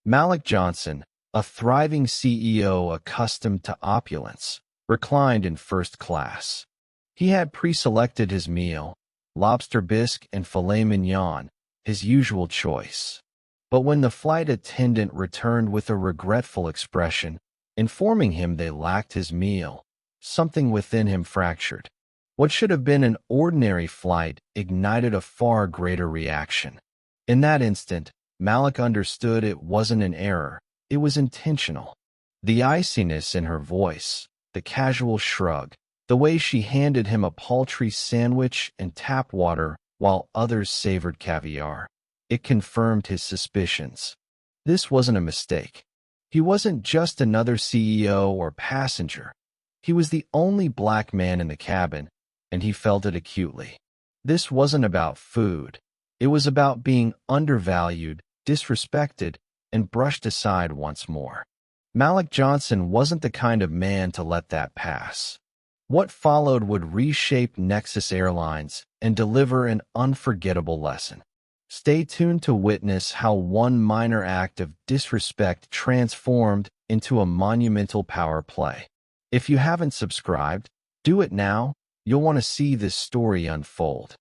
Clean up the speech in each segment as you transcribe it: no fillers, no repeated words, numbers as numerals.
Malik Johnson, a thriving CEO accustomed to opulence, reclined in first class. He had pre-selected his meal, lobster bisque and filet mignon, his usual choice. But when the flight attendant returned with a regretful expression, informing him they lacked his meal, something within him fractured. What should have been an ordinary flight ignited a far greater reaction. In that instant, Malik understood it wasn't an error, it was intentional. The iciness in her voice, the casual shrug, the way she handed him a paltry sandwich and tap water while others savored caviar, it confirmed his suspicions. This wasn't a mistake. He wasn't just another CEO or passenger. He was the only black man in the cabin, and he felt it acutely. This wasn't about food. It was about being undervalued, disrespected, and brushed aside once more. Malik Johnson wasn't the kind of man to let that pass. What followed would reshape Nexus Airlines and deliver an unforgettable lesson. Stay tuned to witness how one minor act of disrespect transformed into a monumental power play. If you haven't subscribed, do it now. You'll want to see this story unfold.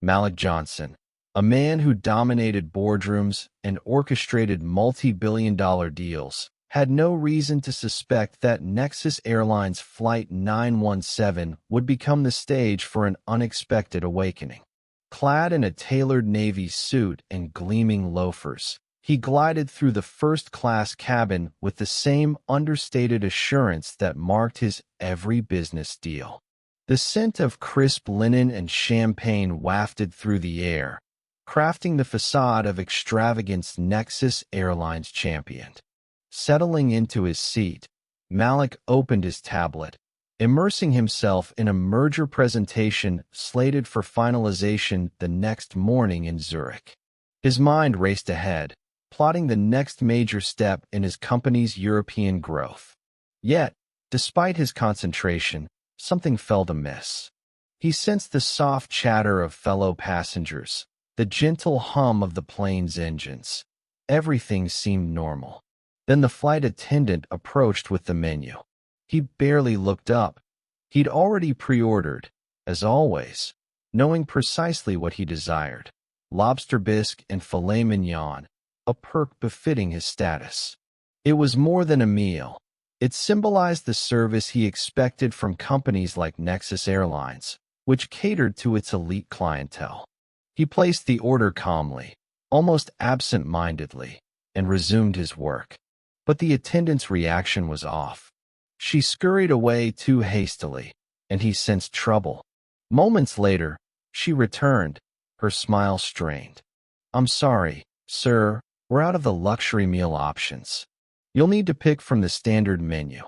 Malik Johnson, a man who dominated boardrooms and orchestrated multi-billion-dollar deals, had no reason to suspect that Nexus Airlines Flight 917 would become the stage for an unexpected awakening. Clad in a tailored navy suit and gleaming loafers, he glided through the first-class cabin with the same understated assurance that marked his every business deal. The scent of crisp linen and champagne wafted through the air, crafting the facade of extravagance Nexus Airlines championed. Settling into his seat, Malik opened his tablet, immersing himself in a merger presentation slated for finalization the next morning in Zurich. His mind raced ahead, plotting the next major step in his company's European growth. Yet, despite his concentration, something felt amiss. He sensed the soft chatter of fellow passengers, the gentle hum of the plane's engines. Everything seemed normal. Then the flight attendant approached with the menu. He barely looked up. He'd already pre-ordered, as always, knowing precisely what he desired: lobster bisque and filet mignon, a perk befitting his status. It was more than a meal. It symbolized the service he expected from companies like Nexus Airlines, which catered to its elite clientele. He placed the order calmly, almost absent-mindedly, and resumed his work. But the attendant's reaction was off. She scurried away too hastily, and he sensed trouble. Moments later, she returned, her smile strained. "I'm sorry, sir, we're out of the luxury meal options. You'll need to pick from the standard menu."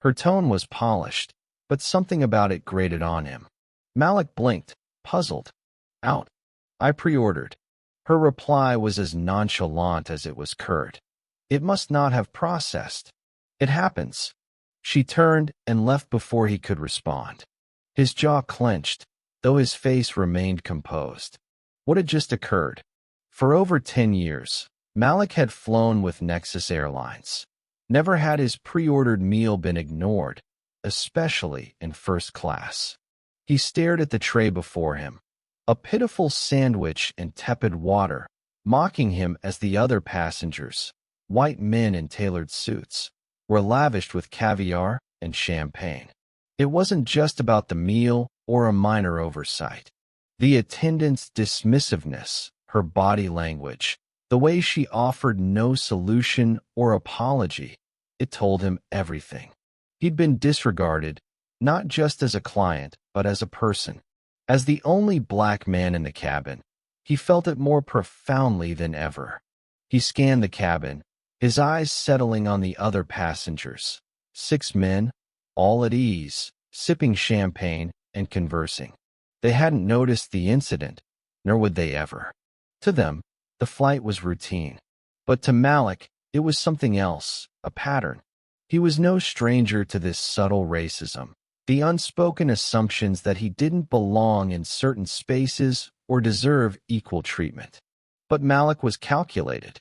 Her tone was polished, but something about it grated on him. Malik blinked, puzzled. "Out. I pre-ordered." Her reply was as nonchalant as it was curt. "It must not have processed. It happens." She turned and left before he could respond. His jaw clenched, though his face remained composed. What had just occurred? For over 10 years, Malik had flown with Nexus Airlines. Never had his pre-ordered meal been ignored, especially in first class. He stared at the tray before him, a pitiful sandwich and tepid water, mocking him as the other passengers, white men in tailored suits, were lavished with caviar and champagne. It wasn't just about the meal or a minor oversight. The attendant's dismissiveness, her body language, the way she offered no solution or apology, it told him everything. He'd been disregarded, not just as a client, but as a person. As the only black man in the cabin, he felt it more profoundly than ever. He scanned the cabin, his eyes settling on the other passengers. 6 men, all at ease, sipping champagne and conversing. They hadn't noticed the incident, nor would they ever. To them, the flight was routine. But to Malik, it was something else, a pattern. He was no stranger to this subtle racism, the unspoken assumptions that he didn't belong in certain spaces or deserve equal treatment. But Malik was calculated.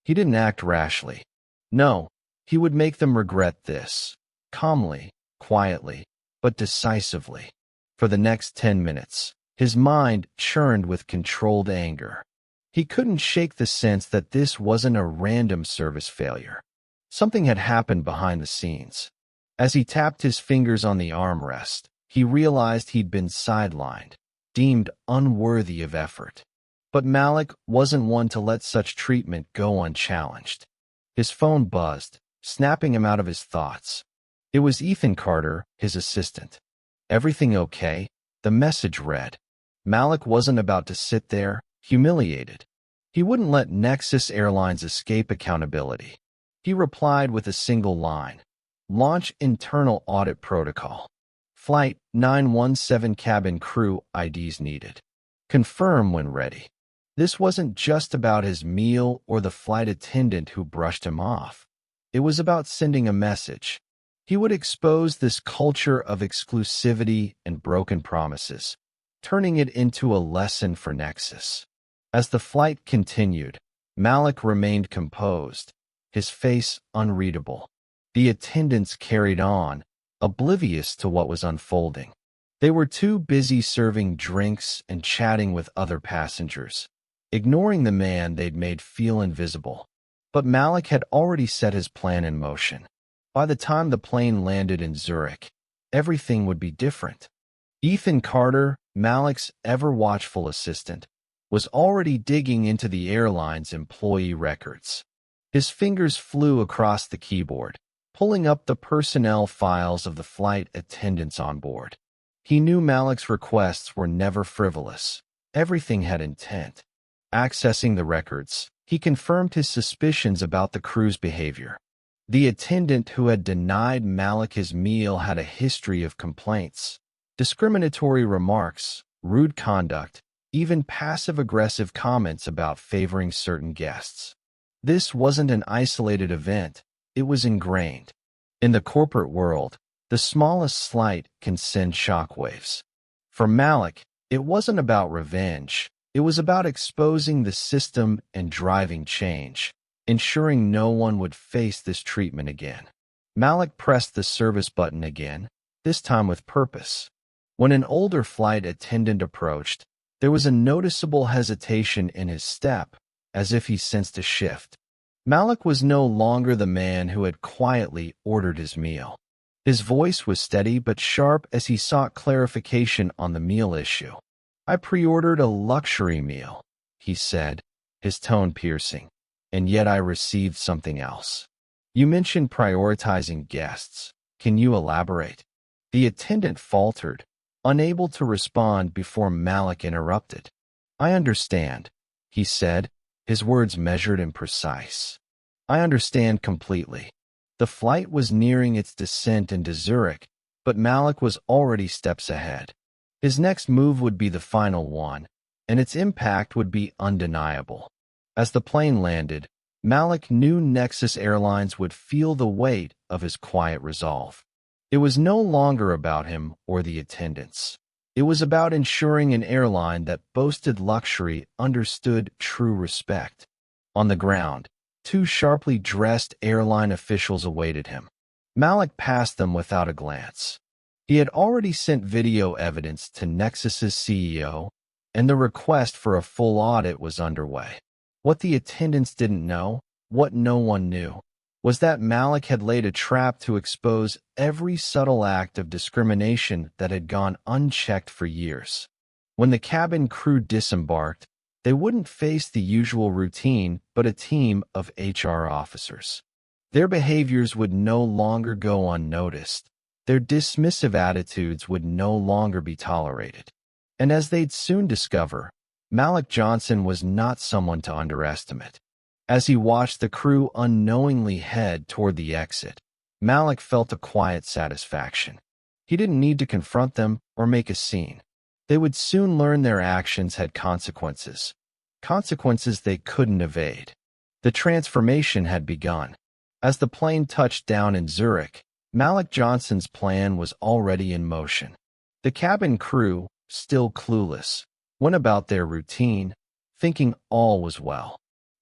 He didn't act rashly. No, he would make them regret this. Calmly, quietly, but decisively. For the next 10 minutes, his mind churned with controlled anger. He couldn't shake the sense that this wasn't a random service failure. Something had happened behind the scenes. As he tapped his fingers on the armrest, he realized he'd been sidelined, deemed unworthy of effort. But Malik wasn't one to let such treatment go unchallenged. His phone buzzed, snapping him out of his thoughts. It was Ethan Carter, his assistant. "Everything okay?" the message read. Malik wasn't about to sit there, humiliated. He wouldn't let Nexus Airlines escape accountability. He replied with a single line. "Launch internal audit protocol. Flight 917 cabin crew IDs needed. Confirm when ready." This wasn't just about his meal or the flight attendant who brushed him off. It was about sending a message. He would expose this culture of exclusivity and broken promises, turning it into a lesson for Nexus. As the flight continued, Malik remained composed, his face unreadable. The attendants carried on, oblivious to what was unfolding. They were too busy serving drinks and chatting with other passengers, ignoring the man they'd made feel invisible. But Malik had already set his plan in motion. By the time the plane landed in Zurich, everything would be different. Ethan Carter, Malik's ever-watchful assistant, was already digging into the airline's employee records. His fingers flew across the keyboard, pulling up the personnel files of the flight attendants on board. He knew Malik's requests were never frivolous. Everything had intent. Accessing the records, he confirmed his suspicions about the crew's behavior. The attendant who had denied Malik his meal had a history of complaints, discriminatory remarks, rude conduct, even passive-aggressive comments about favoring certain guests. This wasn't an isolated event, it was ingrained. In the corporate world, the smallest slight can send shockwaves. For Malik, it wasn't about revenge. It was about exposing the system and driving change, ensuring no one would face this treatment again. Malik pressed the service button again, this time with purpose. When an older flight attendant approached, there was a noticeable hesitation in his step, as if he sensed a shift. Malik was no longer the man who had quietly ordered his meal. His voice was steady but sharp as he sought clarification on the meal issue. "I pre-ordered a luxury meal," he said, his tone piercing, "and yet I received something else. You mentioned prioritizing guests. Can you elaborate?" The attendant faltered, unable to respond before Malik interrupted. "I understand," he said, his words measured and precise. "I understand completely." The flight was nearing its descent into Zurich, but Malik was already steps ahead. His next move would be the final one, and its impact would be undeniable. As the plane landed, Malik knew Nexus Airlines would feel the weight of his quiet resolve. It was no longer about him or the attendants. It was about ensuring an airline that boasted luxury understood true respect. On the ground, two sharply dressed airline officials awaited him. Malik passed them without a glance. He had already sent video evidence to Nexus's CEO, and the request for a full audit was underway. What the attendants didn't know, what no one knew, was that Malik had laid a trap to expose every subtle act of discrimination that had gone unchecked for years. When the cabin crew disembarked, they wouldn't face the usual routine but a team of HR officers. Their behaviors would no longer go unnoticed. Their dismissive attitudes would no longer be tolerated. And as they'd soon discover, Malik Johnson was not someone to underestimate. As he watched the crew unknowingly head toward the exit, Malik felt a quiet satisfaction. He didn't need to confront them or make a scene. They would soon learn their actions had consequences. Consequences they couldn't evade. The transformation had begun. As the plane touched down in Zurich, Malik Johnson's plan was already in motion. The cabin crew, still clueless, went about their routine, thinking all was well.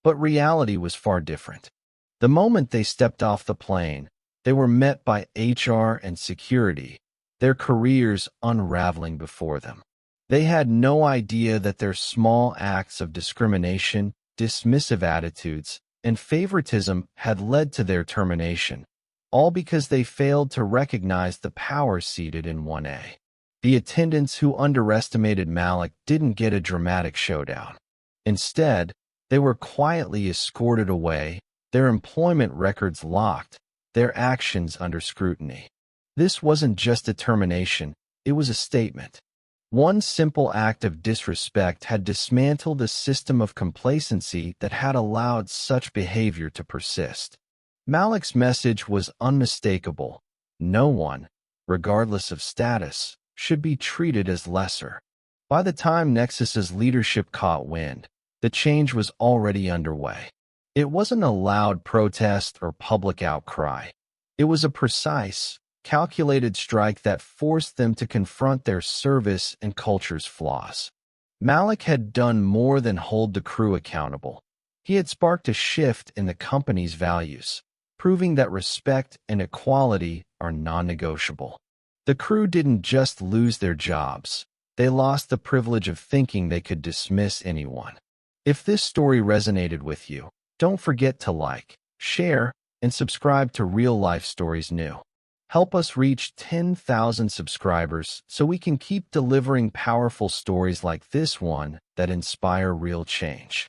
But reality was far different. The moment they stepped off the plane, they were met by HR and security, their careers unraveling before them. They had no idea that their small acts of discrimination, dismissive attitudes, and favoritism had led to their termination, all because they failed to recognize the power seated in 1A. The attendants who underestimated Malik didn't get a dramatic showdown. Instead, they were quietly escorted away, their employment records locked, their actions under scrutiny. This wasn't just a termination, it was a statement. One simple act of disrespect had dismantled a system of complacency that had allowed such behavior to persist. Malik's message was unmistakable. No one, regardless of status, should be treated as lesser. By the time Nexus's leadership caught wind, the change was already underway. It wasn't a loud protest or public outcry. It was a precise, calculated strike that forced them to confront their service and culture's flaws. Malik had done more than hold the crew accountable. He had sparked a shift in the company's values, proving that respect and equality are non-negotiable. The crew didn't just lose their jobs, they lost the privilege of thinking they could dismiss anyone. If this story resonated with you, don't forget to like, share, and subscribe to Real Life Stories New. Help us reach 10,000 subscribers so we can keep delivering powerful stories like this one that inspire real change.